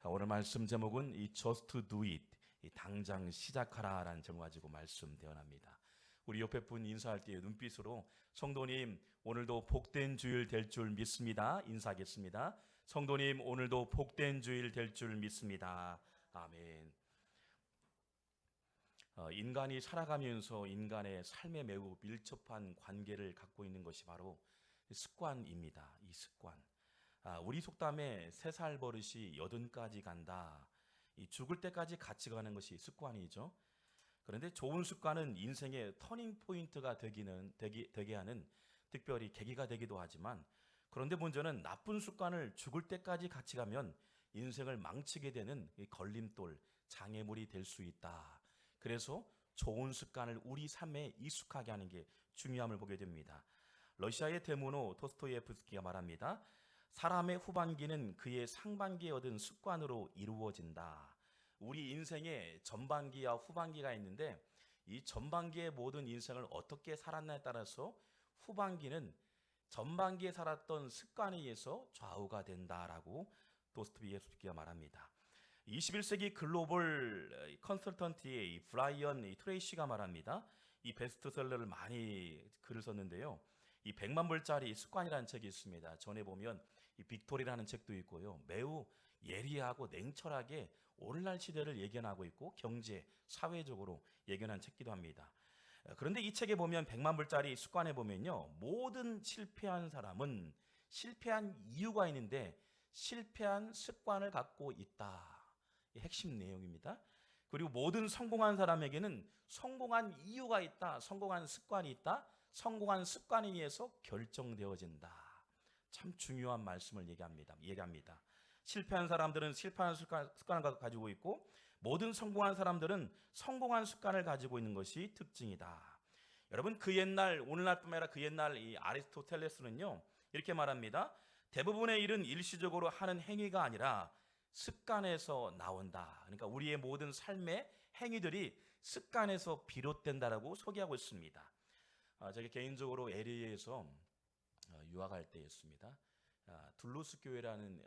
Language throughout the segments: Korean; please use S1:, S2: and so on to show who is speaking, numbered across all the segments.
S1: 오늘 말씀 제목은 이 Just Do It, 이 당장 시작하라라는 제목 가지고 말씀 대언합니다. 우리 옆에 분 인사할 때 눈빛으로 성도님 오늘도 복된 주일 될 줄 믿습니다. 인사하겠습니다. 성도님 오늘도 복된 주일 될 줄 믿습니다. 아멘. 인간이 살아가면서 인간의 삶에 매우 밀접한 관계를 갖고 있는 것이 바로 습관입니다. 이 습관. 우리 속담에 3살 버릇이 80까지 간다. 이 죽을 때까지 같이 가는 것이 습관이죠. 그런데 좋은 습관은 인생의 터닝 포인트가 되게 하는 특별히 계기가 되기도 하지만, 그런데 문제는 나쁜 습관을 죽을 때까지 같이 가면 인생을 망치게 되는 이 걸림돌, 장애물이 될 수 있다. 그래서 좋은 습관을 우리 삶에 익숙하게 하는 게 중요함을 보게 됩니다. 러시아의 대문호 도스토예프스키가 말합니다. 사람의 후반기는 그의 상반기에 얻은 습관으로 이루어진다. 우리 인생에 전반기와 후반기가 있는데 이 전반기의 모든 인생을 어떻게 살았냐에 따라서 후반기는 전반기에 살았던 습관에 의해서 좌우가 된다라고 도스토예프스키가 말합니다. 21세기 글로벌 컨설턴트의 브라이언 트레이시가 말합니다. 이 베스트셀러를 많이 글을 썼는데요. 이 100만 불짜리 습관이라는 책이 있습니다. 전에 보면 이 빅토리라는 책도 있고요. 매우 예리하고 냉철하게 오늘날 시대를 예견하고 있고 경제, 사회적으로 예견한 책기도 합니다. 그런데 이 책에 보면 100만 불짜리 습관에 보면요. 모든 실패한 사람은 실패한 이유가 있는데 실패한 습관을 갖고 있다. 이 핵심 내용입니다. 그리고 모든 성공한 사람에게는 성공한 이유가 있다. 성공한 습관이 있다. 성공한 습관에 의해서 결정되어진다. 참 중요한 말씀을 얘기합니다. 실패한 사람들은 실패한 습관을 가지고 있고 모든 성공한 사람들은 성공한 습관을 가지고 있는 것이 특징이다. 여러분 그 옛날 오늘날뿐만 아니라 그 옛날 이 아리스토텔레스는요 이렇게 말합니다. 대부분의 일은 일시적으로 하는 행위가 아니라 습관에서 나온다. 그러니까 우리의 모든 삶의 행위들이 습관에서 비롯된다라고 소개하고 있습니다. 제가 개인적으로 LA에서 유학할 때였습니다. 둘루스 교회라는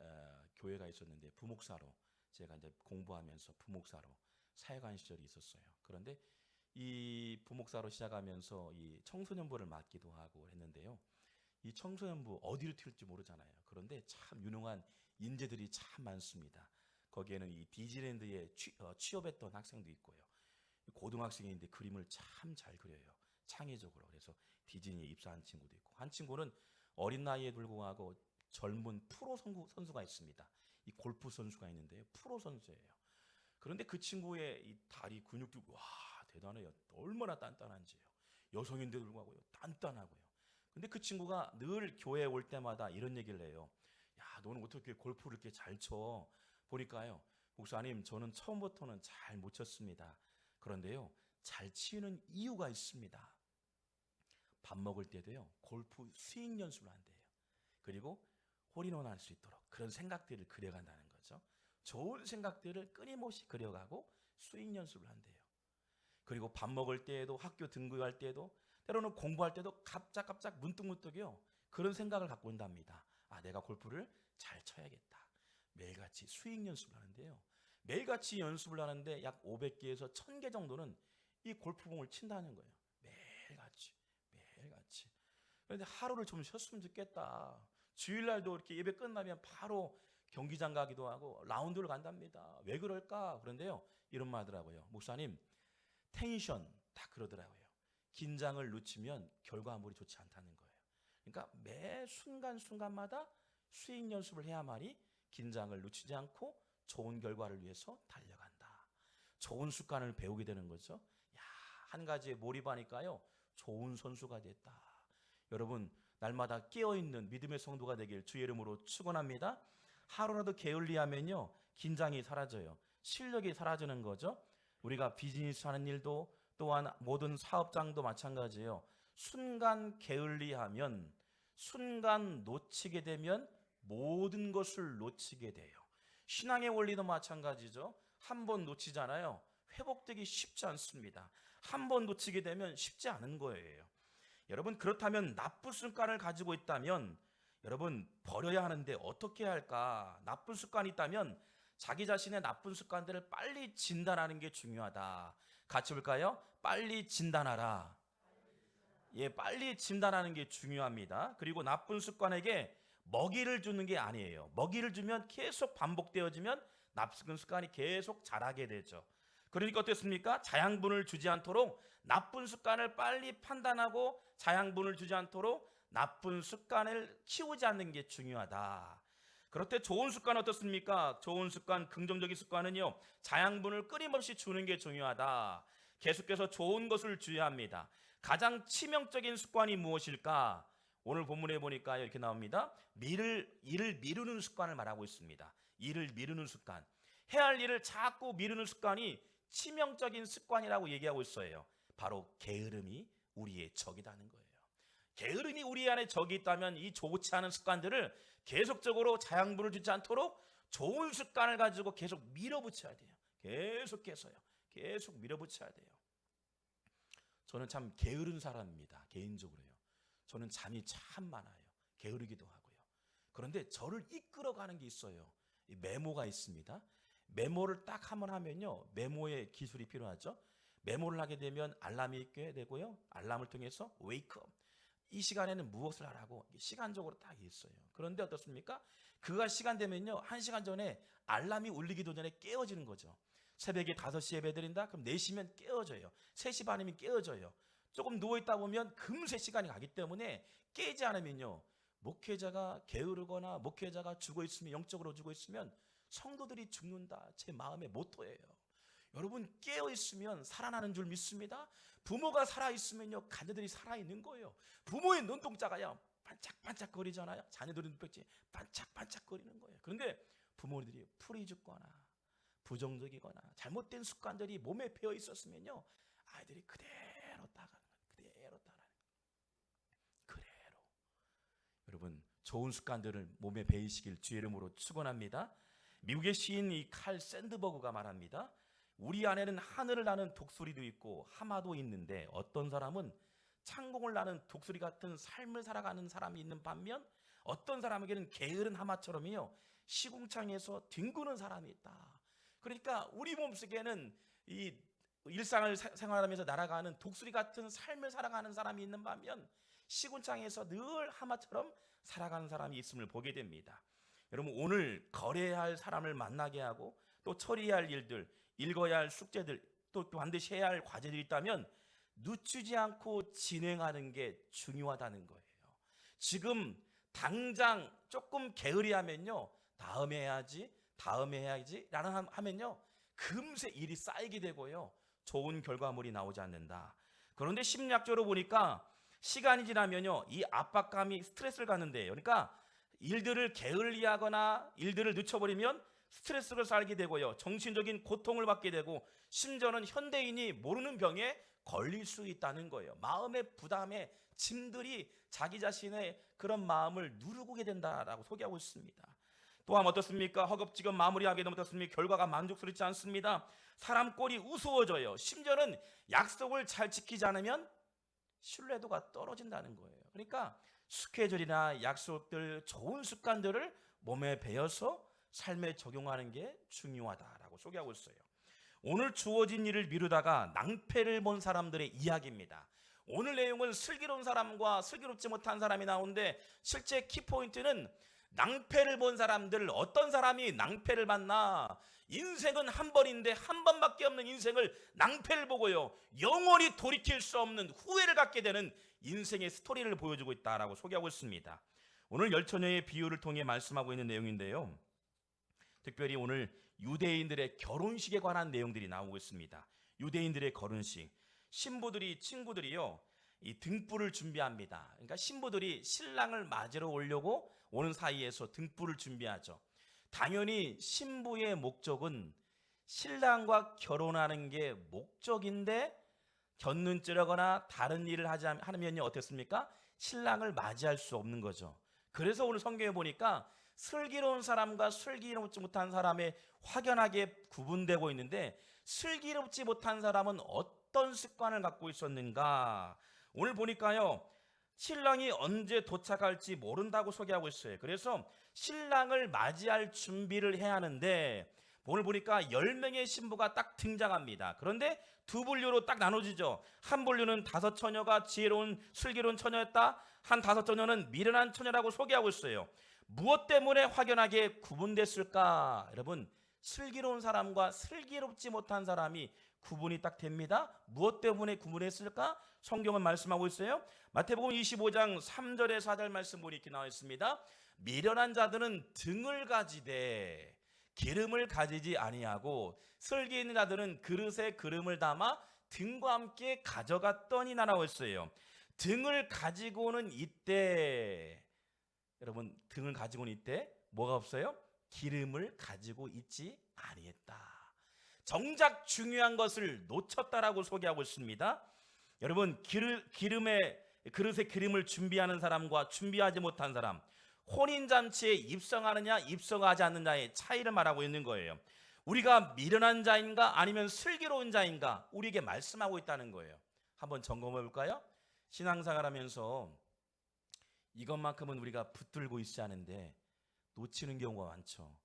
S1: 교회가 있었는데 부목사로 제가 이제 공부하면서 부목사로 사역한 시절이 있었어요. 그런데 이 부목사로 시작하면서 이 청소년부를 맡기도 하고 했는데요. 이 청소년부 어디로 튈지 모르잖아요. 그런데 참 유능한 인재들이 참 많습니다. 거기에는 이 디즈니랜드에 취업했던 학생도 있고요. 고등학생인데 그림을 참 잘 그려요. 창의적으로. 그래서 디즈니에 입사한 친구도 있고 한 친구는 어린 나이에 불구하고 젊은 프로 선수가 있습니다. 이 골프 선수가 있는데요. 프로 선수예요. 그런데 그 친구의 이 다리 근육도 와 대단해요. 얼마나 단단한지요. 여성인데도 불구하고 단단하고요. 근데 그 친구가 늘 교회에 올 때마다 이런 얘기를 해요. 야, 너는 어떻게 골프를 이렇게 잘 쳐? 보니까요. 목사님, 저는 처음부터는 잘 못 쳤습니다. 그런데요. 잘 치는 이유가 있습니다. 밥 먹을 때도요. 골프 스윙 연습을 한대요. 그리고 홀인원 할 수 있도록 그런 생각들을 그려간다는 거죠. 좋은 생각들을 끊임없이 그려가고 스윙 연습을 한대요. 그리고 밥 먹을 때에도 학교 등교할 때에도 때로는 공부할 때도 갑작 문득문득이요. 그런 생각을 갖고 온답니다. 내가 골프를 잘 쳐야겠다. 매일같이 스윙 연습을 하는데요. 매일같이 연습을 하는데 약 500개에서 1000개 정도는 이 골프공을 친다는 거예요. 매일같이. 그런데 하루를 좀 쉬었으면 좋겠다. 주일날도 이렇게 예배 끝나면 바로 경기장 가기도 하고 라운드를 간답니다. 왜 그럴까? 그런데요. 이런 말 하더라고요. 목사님, 텐션 다 그러더라고요. 긴장을 놓치면 결과물이 좋지 않다는 거예요. 그러니까 매 순간순간마다 스윙 연습을 해야만이 긴장을 놓치지 않고 좋은 결과를 위해서 달려간다. 좋은 습관을 배우게 되는 거죠. 한 가지에 몰입하니까요. 좋은 선수가 됐다. 여러분 날마다 깨어있는 믿음의 성도가 되길 주의 이름으로 축원합니다. 하루라도 게을리하면요. 긴장이 사라져요. 실력이 사라지는 거죠. 우리가 비즈니스 하는 일도 또한 모든 사업장도 마찬가지예요. 순간 게을리하면 순간 놓치게 되면 모든 것을 놓치게 돼요. 신앙의 원리도 마찬가지죠. 한 번 놓치잖아요. 회복되기 쉽지 않습니다. 한 번 놓치게 되면 쉽지 않은 거예요. 여러분 그렇다면 나쁜 습관을 가지고 있다면 여러분 버려야 하는데 어떻게 해야 할까? 나쁜 습관이 있다면 자기 자신의 나쁜 습관들을 빨리 진단하는 게 중요하다. 같이 볼까요? 빨리 진단하라. 예, 빨리 진단하는 게 중요합니다. 그리고 나쁜 습관에게 먹이를 주는 게 아니에요. 먹이를 주면 계속 반복되어지면 나쁜 습관이 계속 자라게 되죠. 그러니까 어떻습니까? 자양분을 주지 않도록 나쁜 습관을 빨리 판단하고 자양분을 주지 않도록 나쁜 습관을 키우지 않는 게 중요하다. 그럴 때 좋은 습관 어떻습니까? 좋은 습관, 긍정적인 습관은요, 자양분을 끊임없이 주는 게 중요하다. 계속해서 좋은 것을 줘야 합니다. 가장 치명적인 습관이 무엇일까? 오늘 본문에 보니까 이렇게 나옵니다. 일을 미루는 습관을 말하고 있습니다. 일을 미루는 습관. 해야 할 일을 자꾸 미루는 습관이 치명적인 습관이라고 얘기하고 있어요. 바로 게으름이 우리의 적이라는 거예요. 게으름이 우리 안에 적이 있다면 이 좋지 않은 습관들을 계속적으로 자양분을 주지 않도록 좋은 습관을 가지고 계속 밀어붙여야 돼요. 계속해서요. 계속 밀어붙여야 돼요. 저는 참 게으른 사람입니다. 개인적으로요. 저는 잠이 참 많아요. 게으르기도 하고요. 그런데 저를 이끌어가는 게 있어요. 이 메모가 있습니다. 메모를 딱 한번 하면요. 메모의 기술이 필요하죠. 메모를 하게 되면 알람이 있게 되고요. 알람을 통해서 웨이크업. 이 시간에는 무엇을 하라고 시간적으로 딱 있어요. 그런데 어떻습니까? 그가 시간 되면요. 1시간 전에 알람이 울리기도 전에 깨어지는 거죠. 새벽에 5시에 예배 드린다? 그럼 4시면 깨어져요. 3시 반이면 깨어져요. 조금 누워있다 보면 금세 시간이 가기 때문에 깨지 않으면요. 목회자가 게으르거나 목회자가 죽어있으면, 영적으로 죽어있으면 성도들이 죽는다. 제 마음의 모토예요. 여러분, 깨어있으면 살아나는 줄 믿습니다. 부모가 살아있으면요, 자녀들이 살아있는 거예요. 부모의 눈동자가요 반짝반짝거리잖아요. 자녀들의 눈빛이 반짝반짝거리는 거예요. 그런데 부모들이 풀이 죽거나 부정적이거나 잘못된 습관들이 몸에 배어 있었으면요, 아이들이 그대로 따가는 거예요. 그대로 따라가는 거예요. 그대로. 여러분, 좋은 습관들을 몸에 배이시길 주의 이름으로 축원합니다. 미국의 시인 이 칼 샌드버그가 말합니다. 우리 안에는 하늘을 나는 독수리도 있고 하마도 있는데 어떤 사람은 창공을 나는 독수리 같은 삶을 살아가는 사람이 있는 반면 어떤 사람에게는 게으른 하마처럼요 시궁창에서 뒹구는 사람이 있다. 그러니까 우리 몸속에는 이 일상을 생활하면서 날아가는 독수리 같은 삶을 살아가는 사람이 있는 반면 시궁창에서 늘 하마처럼 살아가는 사람이 있음을 보게 됩니다. 여러분, 오늘 거래해야 할 사람을 만나게 하고 또 처리해야 할 일들, 읽어야 할 숙제들, 또 반드시 해야 할 과제들이 있다면 늦추지 않고 진행하는 게 중요하다는 거예요. 지금 당장 조금 게으리하면요, 다음에 해야지 라는 하면요, 금세 일이 쌓이게 되고요, 좋은 결과물이 나오지 않는다. 그런데 심리학적으로 보니까 시간이 지나면요, 이 압박감이 스트레스를 갖는데요. 그러니까 일들을 게을리하거나 일들을 늦춰버리면 스트레스를 쌓게 되고요, 정신적인 고통을 받게 되고 심지어는 현대인이 모르는 병에 걸릴 수 있다는 거예요. 마음의 부담에 짐들이 자기 자신의 그런 마음을 누르게 된다라고 소개하고 있습니다. 또한 어떻습니까? 허겁지겁 마무리하게 되면 어떻습니까? 결과가 만족스럽지 않습니다. 사람 꼴이 우스워져요. 심지어는 약속을 잘 지키지 않으면 신뢰도가 떨어진다는 거예요. 그러니까 스케줄이나 약속들, 좋은 습관들을 몸에 배어서 삶에 적용하는 게 중요하다라고 소개하고 있어요. 오늘 주어진 일을 미루다가 낭패를 본 사람들의 이야기입니다. 오늘 내용은 슬기로운 사람과 슬기롭지 못한 사람이 나오는데 실제 키포인트는 낭패를 본 사람들, 어떤 사람이 낭패를 봤나? 인생은 한 번인데 한 번밖에 없는 인생을 낭패를 보고요, 영원히 돌이킬 수 없는 후회를 갖게 되는 인생의 스토리를 보여주고 있다라고 소개하고 있습니다. 오늘 열처녀의 비유를 통해 말씀하고 있는 내용인데요, 특별히 오늘 유대인들의 결혼식에 관한 내용들이 나오고 있습니다. 유대인들의 결혼식, 신부들이, 친구들이요, 이 등불을 준비합니다. 그러니까 신부들이 신랑을 맞으러 오려고 오는 사이에서 등불을 준비하죠. 당연히 신부의 목적은 신랑과 결혼하는 게 목적인데 곁눈질하거나 다른 일을 하면요, 어떻습니까? 신랑을 맞이할 수 없는 거죠. 그래서 오늘 성경에 보니까 슬기로운 사람과 슬기롭지 못한 사람의 확연하게 구분되고 있는데, 슬기롭지 못한 사람은 어떤 습관을 갖고 있었는가? 오늘 보니까요, 신랑이 언제 도착할지 모른다고 소개하고 있어요. 그래서 신랑을 맞이할 준비를 해야 하는데 오늘 보니까 10명의 신부가 딱 등장합니다. 그런데 두 분류로 딱 나눠지죠. 한 분류는 5 처녀가 지혜로운 슬기로운 처녀였다. 한 5 처녀는 미련한 처녀라고 소개하고 있어요. 무엇 때문에 확연하게 구분됐을까? 여러분, 슬기로운 사람과 슬기롭지 못한 사람이 구분이 딱 됩니다. 무엇 때문에 구분했을까? 성경은 말씀하고 있어요. 마태복음 25장 3절에 4절 말씀 보니 이렇게 나와 있습니다. 미련한 자들은 등을 가지되 기름을 가지지 아니하고 슬기 있는 자들은 그릇에 기름을 담아 등과 함께 가져갔더니 나라고 했어요. 등을 가지고는 이때, 여러분, 등을 가지고는 이때 뭐가 없어요? 기름을 가지고 있지 아니했다. 정작 중요한 것을 놓쳤다라고 소개하고 있습니다. 여러분, 그릇에 기름을 준비하는 사람과 준비하지 못한 사람, 혼인잔치에 입성하느냐 입성하지 않느냐의 차이를 말하고 있는 거예요. 우리가 미련한 자인가 아니면 슬기로운 자인가 우리에게 말씀하고 있다는 거예요. 한번 점검해 볼까요? 신앙생활하면서 이것만큼은 우리가 붙들고 있지 않은데 놓치는 경우가 많죠.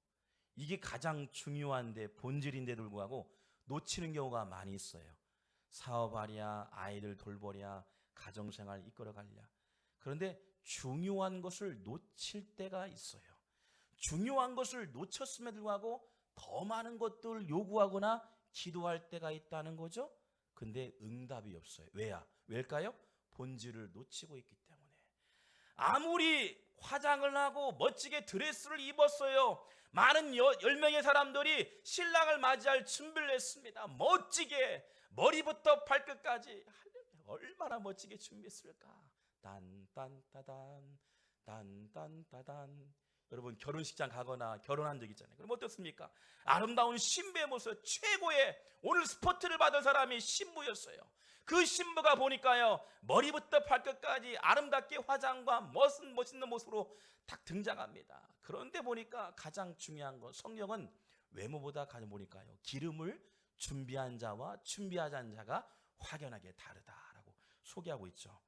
S1: 이게 가장 중요한데 본질인데 불구하고 놓치는 경우가 많이 있어요. 사업하랴, 아이들 돌보랴, 가정생활 이끌어가랴. 그런데 중요한 것을 놓칠 때가 있어요. 중요한 것을 놓쳤음에도 불구하고 더 많은 것들을 요구하거나 기도할 때가 있다는 거죠. 근데 응답이 없어요. 왜일까요? 본질을 놓치고 있기 때문에. 아무리 화장을 하고 멋지게 드레스를 입었어요. 많은 10명의 사람들이 신랑을 맞이할 준비를 했습니다. 멋지게 머리부터 발끝까지 얼마나 멋지게 준비했을까. 딴딴따단 딴딴따단. 여러분, 결혼식장 가거나 결혼한 적 있잖아요. 그럼 어떻습니까? 아름다운 신부의 모습, 최고의 오늘 스포트를 받은 사람이 신부였어요. 그 신부가 보니까요, 머리부터 발끝까지 아름답게 화장과 멋있는 모습으로 딱 등장합니다. 그런데 보니까 가장 중요한 건, 성경은 외모보다 가장 보니까요, 기름을 준비한 자와 준비하지 않은 자가 확연하게 다르다라고 소개하고 있죠.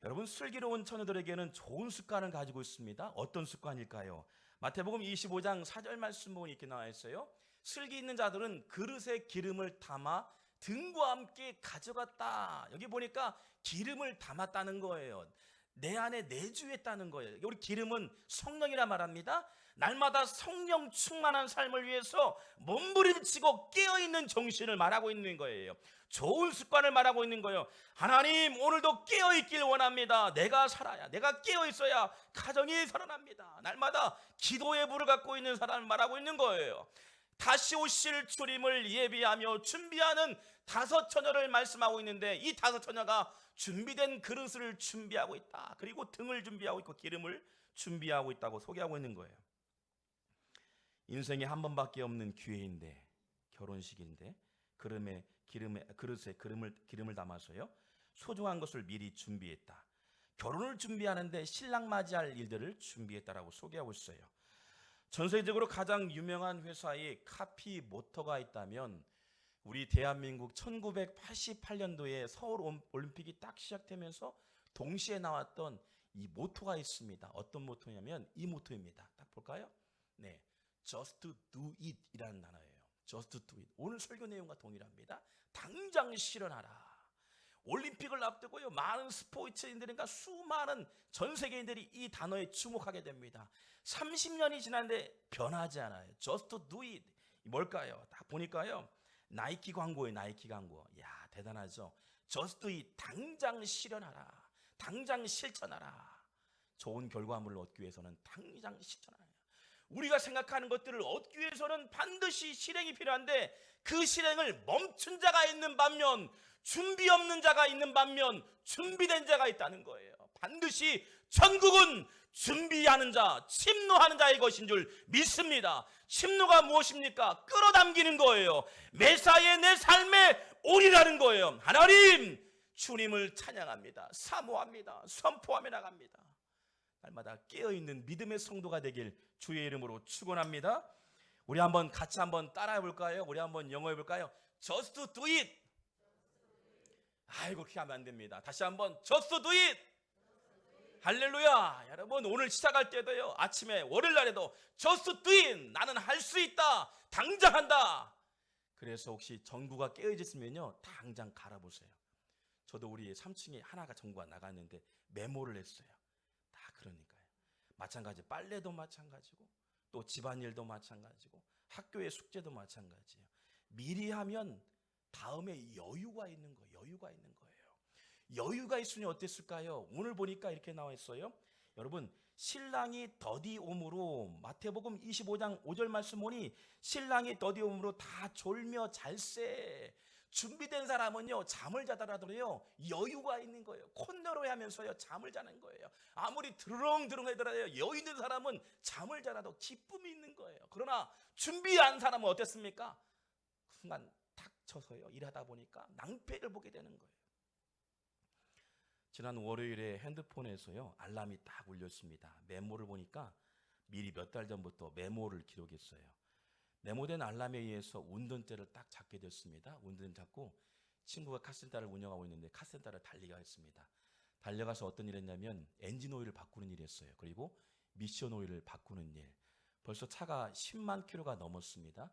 S1: 여러분, 슬기로운 처녀들에게는 좋은 습관을 가지고 있습니다. 어떤 습관일까요? 마태복음 25장 4절 말씀 보니 이렇게 나와 있어요. 슬기 있는 자들은 그릇에 기름을 담아 등과 함께 가져갔다. 여기 보니까 기름을 담았다는 거예요. 내 안에 내주했다는 거예요. 우리 기름은 성령이라 말합니다. 날마다 성령 충만한 삶을 위해서 몸부림치고 깨어있는 정신을 말하고 있는 거예요. 좋은 습관을 말하고 있는 거예요. 하나님, 오늘도 깨어있길 원합니다. 내가 살아야, 내가 깨어있어야 가정이 살아납니다. 날마다 기도의 불을 갖고 있는 사람을 말하고 있는 거예요. 다시 오실 주님을 예비하며 준비하는 5 처녀를 말씀하고 있는데, 이 5 처녀가 준비된 그릇을 준비하고 있다. 그리고 등을 준비하고 있고 기름을 준비하고 있다고 소개하고 있는 거예요. 인생에 한 번밖에 없는 기회인데, 결혼식인데 그릇에 기름을 담아서요, 소중한 것을 미리 준비했다. 결혼을 준비하는데 신랑 맞이할 일들을 준비했다라고 소개하고 있어요. 전 세계적으로 가장 유명한 회사에 카피 모터가 있다면 우리 대한민국 1988년도에 서울 올림픽이 딱 시작되면서 동시에 나왔던 이 모토가 있습니다. 어떤 모토냐면 이 모토입니다. 딱 볼까요? 네, Just do it 이라는 단어예요. Just do it. 오늘 설교 내용과 동일합니다. 당장 실현하라. 올림픽을 앞두고요, 많은 스포츠인들과 수많은 전 세계인들이 이 단어에 주목하게 됩니다. 30년이 지났는데 변하지 않아요. Just do it. 뭘까요? 딱 보니까요, 나이키 광고예요. 나이키 광고. 야, 대단하죠. Just do it. 당장 실현하라. 당장 실천하라. 좋은 결과물을 얻기 위해서는 당장 실천하라. 우리가 생각하는 것들을 얻기 위해서는 반드시 실행이 필요한데, 그 실행을 멈춘 자가 있는 반면 준비 없는 자가 있는 반면 준비된 자가 있다는 거예요. 반드시 천국은 준비하는 자, 침노하는 자의 것인 줄 믿습니다. 침노가 무엇입니까? 끌어당기는 거예요. 매사에 내 삶에 오리라는 거예요. 하나님, 주님을 찬양합니다. 사모합니다. 선포하며 나갑니다. 날마다 깨어있는 믿음의 성도가 되길 주의 이름으로 축원합니다. 우리 같이 한번 따라해 볼까요? 우리 한번 영어해 볼까요? Just do it. 아이고, 그렇게 하면 안 됩니다. 다시 한번 Just do it. 할렐루야. 여러분 오늘 시작할 때도요, 아침에 월요일 날에도 just do it, 나는 할 수 있다, 당장 한다. 그래서 혹시 전구가 깨어졌으면요, 당장 갈아보세요. 저도 우리 3층에 하나가 전구가 나갔는데 메모를 했어요. 다 그러니까요. 마찬가지, 빨래도 마찬가지고 또 집안일도 마찬가지고 학교의 숙제도 마찬가지예요. 미리 하면 다음에 여유가 있는 거예요. 여유가 있는 거예요. 여유가 있으니 어땠을까요? 오늘 보니까 이렇게 나와 있어요. 여러분, 신랑이 더디옴으로, 마태복음 25장 5절 말씀 보니 신랑이 더디옴으로 다 졸며 잘세. 준비된 사람은요, 잠을 자더라도요 여유가 있는 거예요. 콧노래 하면서요 잠을 자는 거예요. 아무리 드렁드렁 하더라도 여유 있는 사람은 잠을 자라도 기쁨이 있는 거예요. 그러나 준비한 사람은 어땠습니까? 순간 탁 쳐서요 일하다 보니까 낭패를 보게 되는 거예요. 지난 월요일에 핸드폰에서요 알람이 딱 울렸습니다. 메모를 보니까 미리 몇 달 전부터 메모를 기록했어요. 메모된 알람에 의해서 운전대를 딱 잡게 됐습니다. 운전 잡고 친구가 카센터를 운영하고 있는데 카센터를 달려갔습니다. 달려가서 어떤 일을 했냐면 엔진 오일을 바꾸는 일을 했어요. 그리고 미션 오일을 바꾸는 일. 벌써 차가 10만 킬로가 넘었습니다.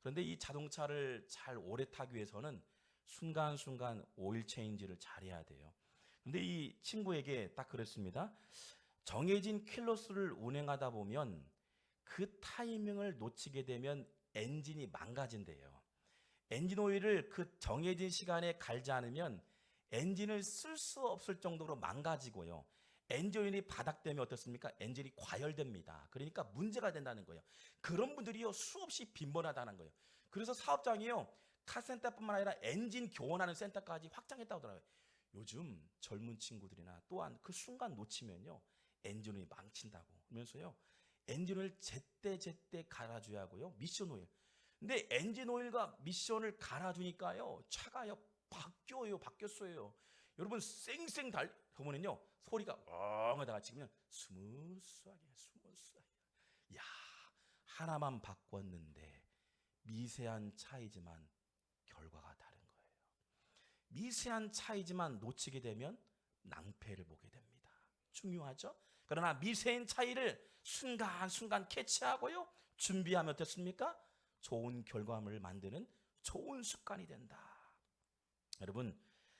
S1: 그런데 이 자동차를 잘 오래 타기 위해서는 순간순간 오일 체인지를 잘해야 돼요. 근데 이 친구에게 딱 그랬습니다. 정해진 킬로수를 운행하다 보면 그 타이밍을 놓치게 되면 엔진이 망가진대요. 엔진 오일을 그 정해진 시간에 갈지 않으면 엔진을 쓸 수 없을 정도로 망가지고요. 엔진 오일이 바닥되면 어떻습니까? 엔진이 과열됩니다. 그러니까 문제가 된다는 거예요. 그런 분들이요 수없이 빈번하다는 거예요. 그래서 사업장이요 카센터뿐만 아니라 엔진 교환하는 센터까지 확장했다고 하더라고요. 요즘 젊은 친구들이나 또한 그 순간 놓치면요 엔진 오일이 망친다고 그러면서요 엔진을 제때 갈아줘야 하고요. 미션 오일. 근데 엔진 오일과 미션을 갈아주니까요 차가요 바뀌었어요. 여러분 쌩쌩 보면은요 소리가 하다가 지금 스무스하게. 야, 하나만 바꿨는데 미세한 차이지만 결과가 다른 거예요. 미세한 차이지만 놓치게 되면 낭패를 보게 됩니다. 중요하죠? 그러나 미세한 차이를 순간순간 캐치하고요 준비하면 어떻습니까? 좋은 결과물을 만드는 좋은 습관이 된다. 여러분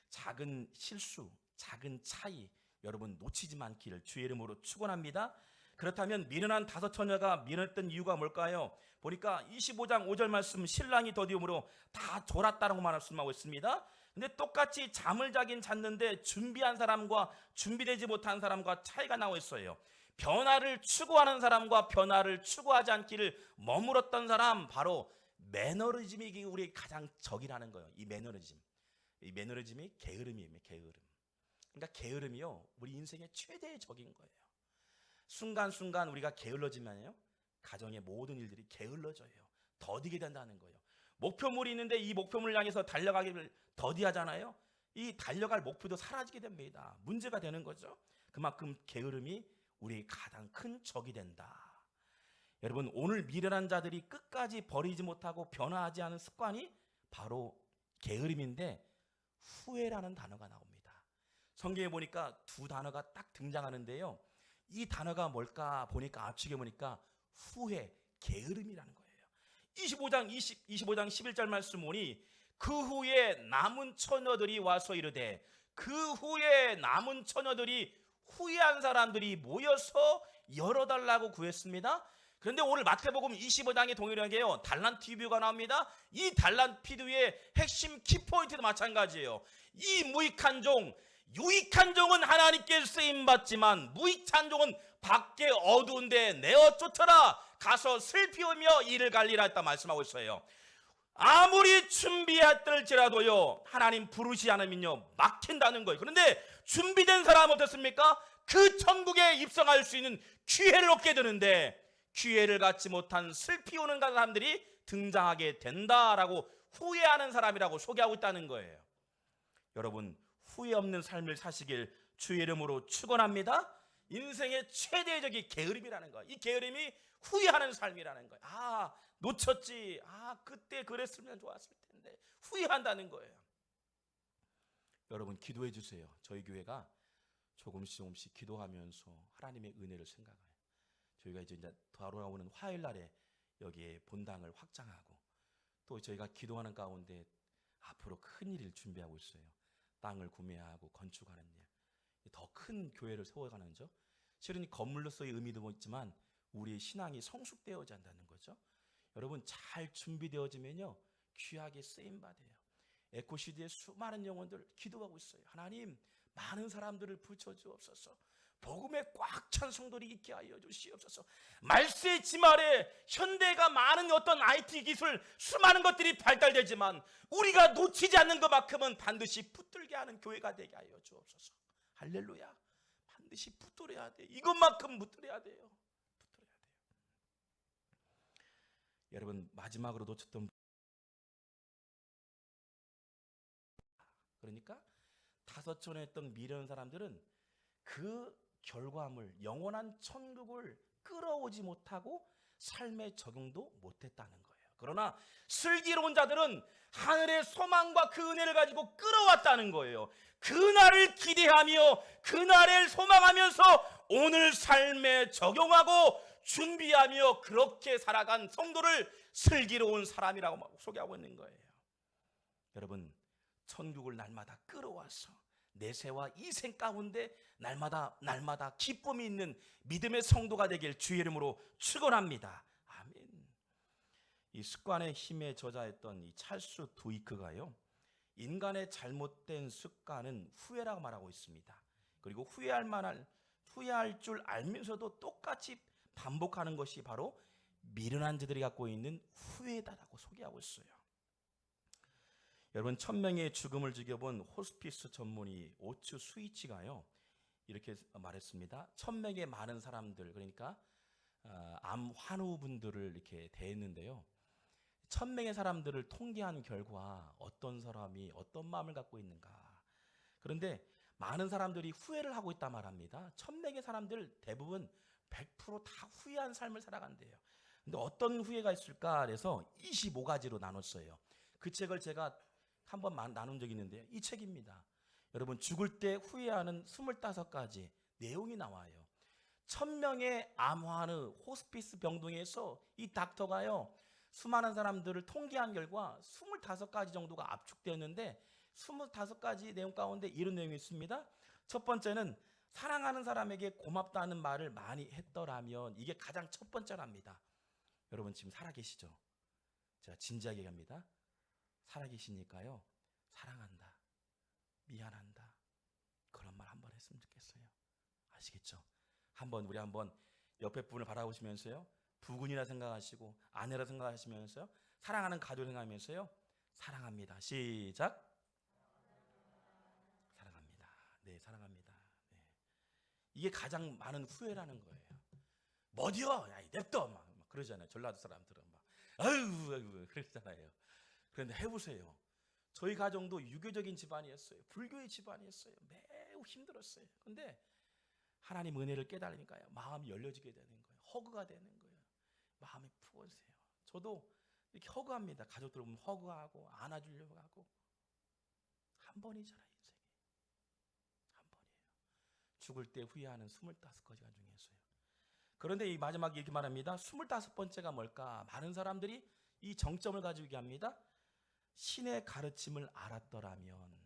S1: 작은 실수, 작은 차이 여러분 놓치지 않기를 주의 이름으로 축원합니다. 그렇다면 미련한 다섯 처녀가 미련했던 이유가 뭘까요? 보니까 25장 5절 말씀 신랑이 더디움으로 다 졸았다라고 말씀하고 있습니다. 근데 똑같이 잠을 자긴 잤는데 준비한 사람과 준비되지 못한 사람과 차이가 나고 있어요. 변화를 추구하는 사람과 변화를 추구하지 않기를 머물었던 사람, 바로 매너리즘이 우리 가장 적이라는 거예요. 이 매너리즘이 게으름이에요. 게으름. 그러니까 게으름이요 우리 인생의 최대의 적인 거예요. 순간순간 우리가 게을러지면요 가정의 모든 일들이 게을러져요. 더디게 된다는 거예요. 목표물이 있는데 이 목표물을 향해서 달려가기를 더디하잖아요. 이 달려갈 목표도 사라지게 됩니다. 문제가 되는 거죠. 그만큼 게으름이 우리의 가장 큰 적이 된다. 여러분 오늘 미련한 자들이 끝까지 버리지 못하고 변화하지 않은 습관이 바로 게으름인데 후회라는 단어가 나옵니다. 성경에 보니까 두 단어가 딱 등장하는데요. 이 단어가 뭘까 보니까 앞쪽에 보니까 후회, 게으름이라는 거예요. 25장 11절 말씀 보니 그 후에 남은 처녀들이 와서 이르되, 그 후에 남은 처녀들이 후회한 사람들이 모여서 열어달라고 구했습니다. 그런데 오늘 마태복음 25장의 동일하게요 달란트 비유가 나옵니다. 이 달란트 비유의 핵심 키포인트도 마찬가지예요. 이 무익한 종, 유익한 종은 하나님께 쓰임받지만 무익한 종은 밖에 어두운데 내어 쫓아라, 가서 슬피 울며 이를 갈리라 했다 말씀하고 있어요. 아무리 준비했을지라도요 하나님 부르시 않으면요 막힌다는 거예요. 그런데 준비된 사람은 어떻습니까? 그 천국에 입성할 수 있는 기회를 얻게 되는데 기회를 갖지 못한 슬피 우는 사람들이 등장하게 된다라고 후회하는 사람이라고 소개하고 있다는 거예요. 여러분 후회 없는 삶을 사시길 주의 이름으로 축원합니다. 인생의 최대적인 게으름이라는 거예요. 이 게으름이 후회하는 삶이라는 거예요. 아 놓쳤지, 그때 그랬으면 좋았을 텐데, 후회한다는 거예요. 여러분 기도해 주세요. 저희 교회가 조금씩 기도하면서 하나님의 은혜를 생각해요. 저희가 이제 돌아오는 화요일 날에 여기에 본당을 확장하고 또 저희가 기도하는 가운데 앞으로 큰 일을 준비하고 있어요. 땅을 구매하고 건축하는 일, 더 큰 교회를 세워가는 죠. 실은 건물로서의 의미도 있지만 우리의 신앙이 성숙되어야 한다는 거죠. 여러분 잘 준비되어지면요 귀하게 쓰임 받아요. 에코시티의 수많은 영혼들 기도하고 있어요. 하나님 많은 사람들을 붙여주옵소서. 복음에 꽉 찬 성도들이 있게 하여 주시옵소서. 말세의 지말에 현대가 많은 어떤 IT 기술 수많은 것들이 발달되지만 우리가 놓치지 않는 것만큼은 반드시 붙들게 하는 교회가 되게 하여 주옵소서. 할렐루야. 반드시 붙들어야 돼. 이것만큼 붙들어야 돼요. 붙들어야 돼요. 여러분 마지막으로 놓쳤던 그러니까 5천에 했던 미련 사람들은 그 결과물 영원한 천국을 끌어오지 못하고 삶에 적용도 못했다는 거예요. 그러나 슬기로운 자들은 하늘의 소망과 그 은혜를 가지고 끌어왔다는 거예요. 그날을 기대하며 그날을 소망하면서 오늘 삶에 적용하고 준비하며 그렇게 살아간 성도를 슬기로운 사람이라고 소개하고 있는 거예요. 여러분 천국을 날마다 끌어와서 내세와 이생 가운데 날마다 기쁨이 있는 믿음의 성도가 되길 주의 이름으로 축원합니다. 아멘. 이 습관의 힘에 저자했던 이 찰스 두이크가요, 인간의 잘못된 습관은 후회라고 말하고 있습니다. 그리고 후회할 줄 알면서도 똑같이 반복하는 것이 바로 미련한 자들이 갖고 있는 후회다라고 소개하고 있어요. 여러분 1000명의 죽음을 지켜본 호스피스 전문의 오츠 스위치가요 이렇게 말했습니다. 1000명의 많은 사람들, 그러니까 암 환우분들을 이렇게 대했는데요, 1000명의 사람들을 통계한 결과 어떤 사람이 어떤 마음을 갖고 있는가. 그런데 많은 사람들이 후회를 하고 있다 말합니다. 1000명의 사람들 대부분 100%다 후회한 삶을 살아간대요. 근데 어떤 후회가 있을까 그래서 25가지로 나눴어요. 그 책을 제가 한번 나눈 적이 있는데요, 이 책입니다. 여러분 죽을 때 후회하는 25가지 내용이 나와요. 1000명의 암환의 호스피스 병동에서 이 닥터가요 수많은 사람들을 통계한 결과 25가지 정도가 압축되었는데 25가지 내용 가운데 이런 내용이 있습니다. 첫 번째는 사랑하는 사람에게 고맙다는 말을 많이 했더라면, 이게 가장 첫 번째랍니다. 여러분 지금 살아계시죠? 제가 진지하게 얘기합니다. 살아계시니까요 사랑한다, 미안한다 그런 말 한번 했으면 좋겠어요. 아시겠죠? 우리 한번 옆에 분을 바라보시면서요 부군이라 생각하시고 아내라 생각하시면서요 사랑하는 가족을 생각하면서요 사랑합니다. 시작. 사랑합니다. 네, 사랑합니다. 네. 이게 가장 많은 후회라는 거예요. 뭐디요? 야, 냅둬 막 그러잖아요. 전라도 사람들은 막 아유 그러잖아요. 그런데 해보세요. 저희 가정도 유교적인 집안이었어요. 불교의 집안이었어요. 매우 힘들었어요. 그런데 하나님 은혜를 깨달으니까요 마음이 열려지게 되는 거예요. 허그가 되는 거예요. 마음이 푸어지세요. 저도 이렇게 허그합니다. 가족들 오면 허그하고 안아주려고 하고. 한 번이잖아요. 인생에 한 번이에요. 죽을 때 후회하는 25가지가 중에서요. 그런데 이 마지막에 이렇게 말합니다. 25번째가 뭘까? 많은 사람들이 이 정점을 가지고 얘기합니다. 신의 가르침을 알았더라면,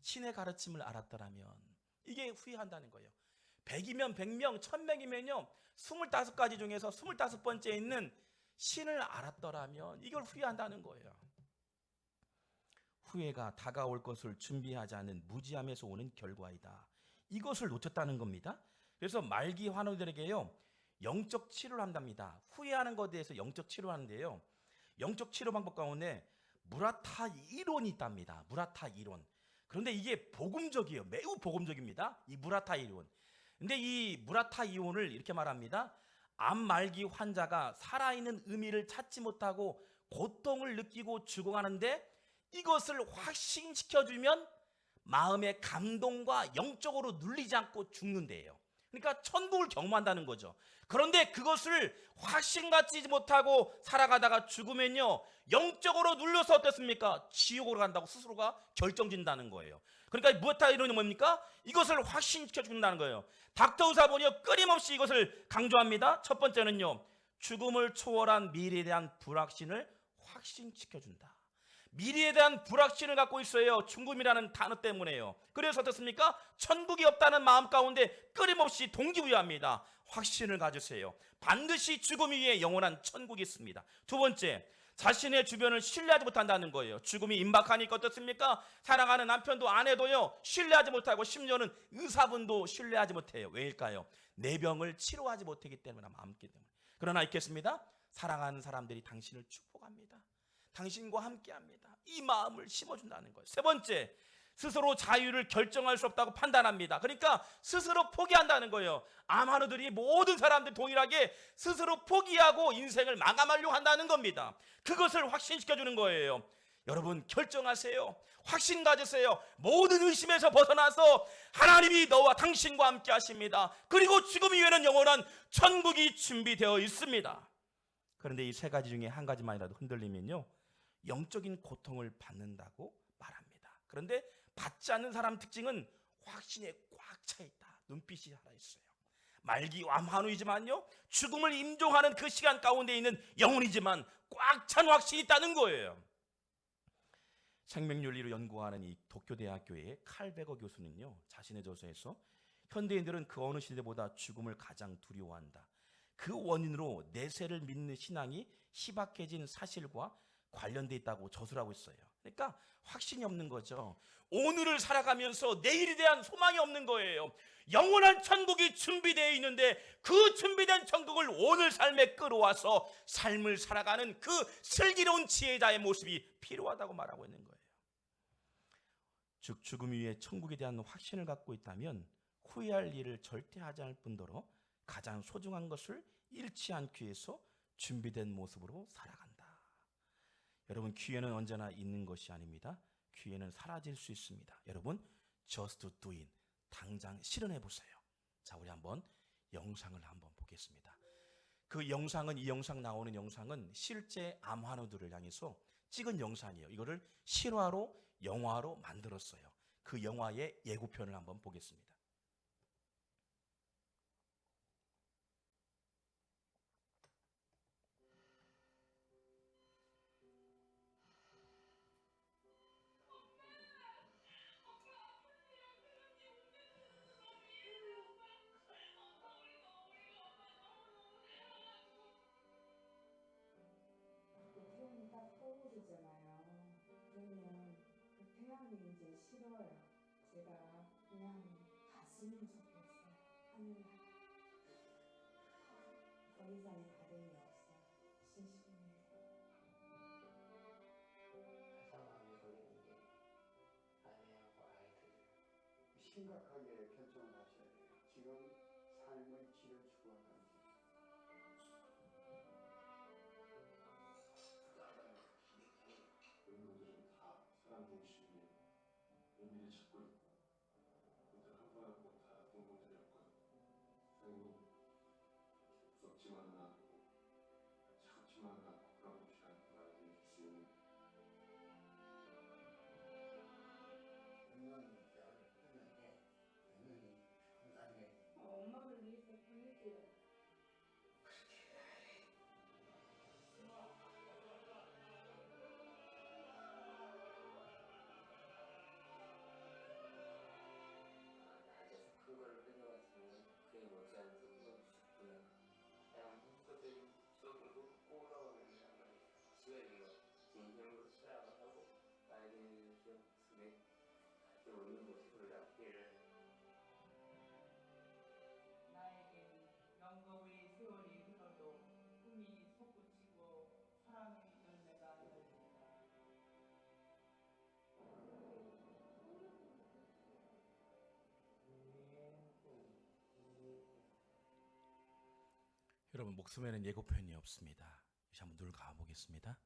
S1: 신의 가르침을 알았더라면. 이게 후회한다는 거예요. 100이면 100명, 1000명이면요 25가지 중에서 25번째에 있는 신을 알았더라면 이걸 후회한다는 거예요. 후회가 다가올 것을 준비하지 않은 무지함에서 오는 결과이다. 이것을 놓쳤다는 겁니다. 그래서 말기 환우들에게요 영적 치료를 한답니다. 후회하는 것에 대해서 영적 치료를 하는데요, 영적 치료 방법 가운데 무라타 이론이 있답니다. 무라타 이론. 그런데 이게 복음적이에요. 매우 복음적입니다. 이 무라타 이론. 근데 이 무라타 이론을 이렇게 말합니다. 암 말기 환자가 살아있는 의미를 찾지 못하고 고통을 느끼고 죽어가는데 이것을 확신시켜주면 마음의 감동과 영적으로 눌리지 않고 죽는데요. 그러니까 천국을 경험한다는 거죠. 그런데 그것을 확신 갖지 못하고 살아가다가 죽으면요, 영적으로 눌려서 어떻습니까? 지옥으로 간다고 스스로가 결정진다는 거예요. 그러니까 무엇다 이론이 뭡니까? 이것을 확신시켜 준다는 거예요. 닥터 의사본이요, 끊임없이 이것을 강조합니다. 첫 번째는요, 죽음을 초월한 미래에 대한 불확신을 확신시켜 준다. 미래에 대한 불확신을 갖고 있어요. 죽음이라는 단어 때문에요. 그래서 어떻습니까? 천국이 없다는 마음 가운데 끊임없이 동기부여합니다. 확신을 가지세요. 반드시 죽음 위에 영원한 천국이 있습니다. 두 번째, 자신의 주변을 신뢰하지 못한다는 거예요. 죽음이 임박하니까 어떻습니까? 사랑하는 남편도 아내도요, 신뢰하지 못하고 심지어는 의사분도 신뢰하지 못해요. 왜일까요? 내 병을 치료하지 못하기 때문에, 마음기 때문에. 그러나 있겠습니다. 사랑하는 사람들이 당신을 축복합니다. 당신과 함께합니다. 이 마음을 심어준다는 거예요. 세 번째, 스스로 자유를 결정할 수 없다고 판단합니다. 그러니까 스스로 포기한다는 거예요. 암환우들이 모든 사람들 동일하게 스스로 포기하고 인생을 마감하려고 한다는 겁니다. 그것을 확신시켜주는 거예요. 여러분, 결정하세요. 확신 가지세요. 모든 의심에서 벗어나서 하나님이 너와 당신과 함께 하십니다. 그리고 죽음 이후에는 영원한 천국이 준비되어 있습니다. 그런데 이 세 가지 중에 한 가지만이라도 흔들리면요, 영적인 고통을 받는다고 말합니다. 그런데 받지 않는 사람 특징은 확신에 꽉 차 있다. 눈빛이 살아있어요. 말기 암환우이지만요, 죽음을 임종하는 그 시간 가운데 있는 영혼이지만 꽉 찬 확신이 있다는 거예요. 생명윤리를 연구하는 이 도쿄대학교의 칼 베거 교수는요, 자신의 저서에서 현대인들은 그 어느 시대보다 죽음을 가장 두려워한다. 그 원인으로 내세를 믿는 신앙이 희박해진 사실과 관련돼 있다고 저술하고 있어요. 그러니까 확신이 없는 거죠. 오늘을 살아가면서 내일에 대한 소망이 없는 거예요. 영원한 천국이 준비되어 있는데 그 준비된 천국을 오늘 삶에 끌어와서 삶을 살아가는 그 슬기로운 지혜자의 모습이 필요하다고 말하고 있는 거예요. 즉 죽음 위에 천국에 대한 확신을 갖고 있다면 후회할 일을 절대 하지 않을 뿐더러 가장 소중한 것을 잃지 않기 위해서 준비된 모습으로 살아간다. 여러분, 기회는 언제나 있는 것이 아닙니다. 기회는 사라질 수 있습니다. 여러분, just do it. 당장 실현해 보세요. 자, 우리 한번 영상을 한번 보겠습니다. 그 영상은, 이 영상 나오는 영상은 실제 암환우들을 향해서 찍은 영상이에요. 이거를 실화로 영화로 만들었어요. 그 영화의 예고편을 한번 보겠습니다.
S2: 그 태양이 딱 떠오르잖아요. 그러면 그 태양이 이제 싫어요. 제가 그냥 갔으면 좋겠어요. 하늘에. 더 이상 다름이 없어. 심심해.
S3: 가장 마음에 걸리는 게 아내하고 아이들.
S4: 심각하게 결정을 하셔야 돼요. 지금 삶을 지어 죽어가는
S5: 인물들은 다 사람 중심의 의미를 찾고 있고 그들 한 분 한 분 다 공동체였고요. 삶이 무섭지만은 않고 차갑지만은 않고 그런 곳이라는 말을 드릴 수 있는
S3: 분명히 뼈를 끊는데 분명히 평상에
S2: 엄마를 위해서 보낼게요.
S3: 낮에서 큰 걸 흘려가지고 그에 못지않은 소금을 주셨구나. 그냥 문구들이 조금 웃고 올라오는 장면이 지어지고 진심으로 수락을 하고 아이들 기억 속에 같이 웃는 모습을 남기를.
S6: 나에겐 영겁의 세월이 흘러도 꿈이 솟구치고 사랑의 열매가 열린다.
S1: 여러분, 목숨에는 예고편이 없습니다. 다시 한번 눈을 감아보겠습니다.